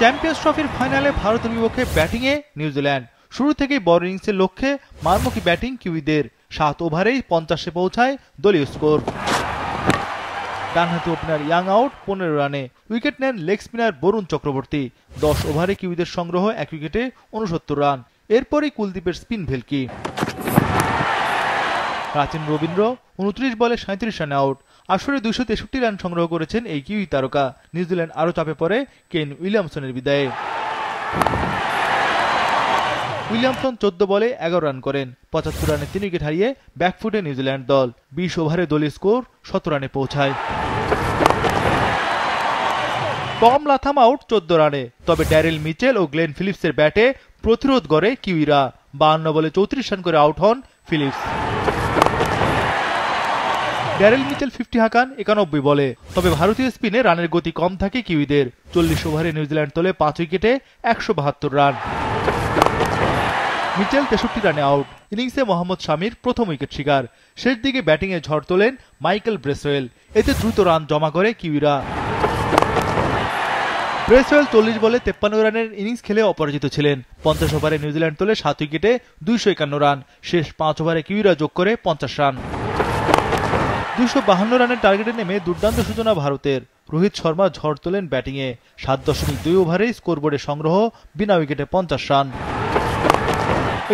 Champions ট্রফির ফাইনালে ভারতের বিপক্ষে ব্যাটিংয়ে নিউজিল্যান্ড। শুরু থেকেই বড় ইনিংসের লক্ষ্যে মারমুখী ব্যাটিং কিউইদের। 7 ওভারেই 50-এ পৌঁছায় দলীয় স্কোর। ডানহাতি ওপেনার ইয়াং আউট 15 রানে। উইকেট নেন লেগ স্পিনার বরুণ চক্রবর্তী। 10 ওভারে কিউইদের সংগ্রহ 1 উইকেটে 69 রান। এরপরই কুলদীপের স্পিন ভেলকি। রাচিন রবীন্দ্র 29 বলে 37 রানে আউট। আসরে 263 রান সংগ্রহ করেছেন এই কিউই তারকা। নিউজিল্যান্ড আরও চাপে পড়ে কেন উইলিয়ামসনের বিদায়ে। উইলিয়ামসন 14 বলে 11 রান করেন। 75 রানে 3 উইকেট হারিয়ে ব্যাকফুটে নিউজিল্যান্ড দল। 20 ওভারে দলীয় স্কোর 17 রানে পৌঁছায়। টম লাথাম আউট 14 রানে। তবে ড্যারেল মিচেল ও গ্লেন ফিলিপসের ব্যাটে প্রতিরোধ গড়ে কিউইরা। 52 বলে 34 রান করে আউট হন ফিলিপস। ড্যারেল মিচেল 50 হাঁকান 91 বলে। তবে ভারতীয় স্পিনে রানের গতি কম থাকে কিউইদের। 40 ওভারে নিউজিল্যান্ড তোলে 5 উইকেটে 172 রান। মিচেল 63 রানে আউট। ইনিংসে মোহাম্মদ শামির প্রথম উইকেট শিকার। শেষ দিকে ব্যাটিংয়ে ঝড় তোলেন মাইকেল ব্রেসওয়েল। এতে দ্রুত রান জমা করে কিউইরা। ব্রেসওয়েল 40 বলে 53 রানের ইনিংস খেলে অপরাজিত ছিলেন। 50 ওভারে নিউজিল্যান্ড তোলে 7 উইকেটে 251 রান। শেষ 5 ওভারে কিউইরা যোগ করে 50 রান। 252 রানের টার্গেটে নেমে দুর্দান্ত সূচনা ভারতের। রোহিত শর্মা ঝড় তোলেন ব্যাটিংয়ে। 7.2 ওভারে স্কোরবোর্ডে সংগ্রহ বিনা উইকেটে 50 রান।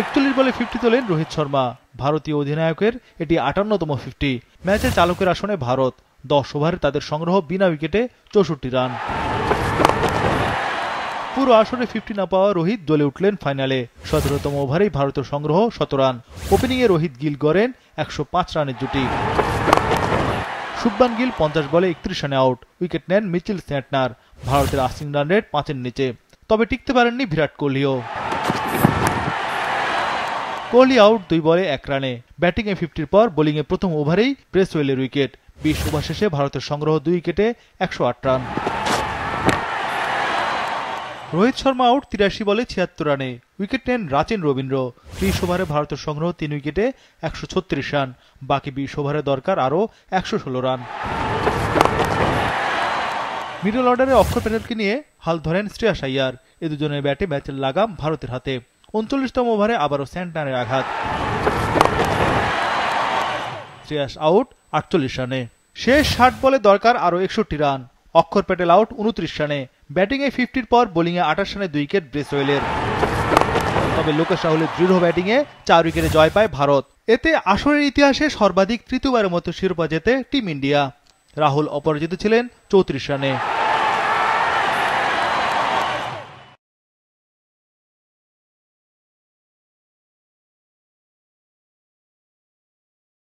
41 বলে 50 তোলেন রোহিত শর্মা। ভারতীয় অধিনায়কের এটি 58তম 50। ম্যাচে চালকের আসনে ভারত। 10 ওভারে তাদের সংগ্রহ বিনা উইকেটে 64 রান। পুরো আসরে 50 না পাওয়া রোহিত জ্বলে উঠলেন ফাইনালে। 17তম ওভারেই ভারতের সংগ্রহ 17 রান। ওপেনিংয়ে রোহিত গিল গড়েন 105 রানের জুটি। শুভমান গিল 50 বলে 31 রানে আউট। উইকেট নেন মিচেল স্যান্টনার। ভারতের আস্কিং রান রেট 5-এর নিচে। তবে টিকতে পারেননি বিরাট কোহলিও। কোহলি আউট 2 বলে 1 রানে। ব্যাটিংয়ে 50-র পর বোলিংয়ে প্রথম ওভারেই ব্রেসওয়েলের উইকেট। 20 ওভার শেষে ভারতের সংগ্রহ 2 উইকেটে 108 রান। রোহিত শর্মা আউট 83 বলে 76 রানে। উইকেট নেন রাচিন রবীন্দ্র। 20 ওভারে ভারতের সংগ্রহ 3 উইকেটে 136 রান। বাকি 20 ওভারে দরকার আরও 116 রান। মিডল অর্ডারে অক্ষর প্যাটেলকে নিয়ে হাল ধরেন শ্রেয়াস আইয়ার। এ দুজনের ব্যাটে ম্যাচের লাগাম ভারতের হাতে। 39তম ওভারে আবারও স্যান্টনারের আঘাত। শ্রেয়াস আউট 48 রানে। শেষ 60 বলে দরকার আরও 61 রান। অক্ষর প্যাটেল আউট 29 রানে। ব্যাটিংয়ে 50-র পর বোলিংয়ে 28 রানে 2 উইকেট ব্রেসওয়েলের। তবে লোকেশ রাহুলের দৃঢ় ব্যাটিংয়ে 4 উইকেটে জয় পায় ভারত। এতে আসরের ইতিহাসে সর্বাধিক তৃতীয়বারের মতো শিরোপা জেতে টিম ইন্ডিয়া। রাহুল অপরাজিত ছিলেন 34 রানে।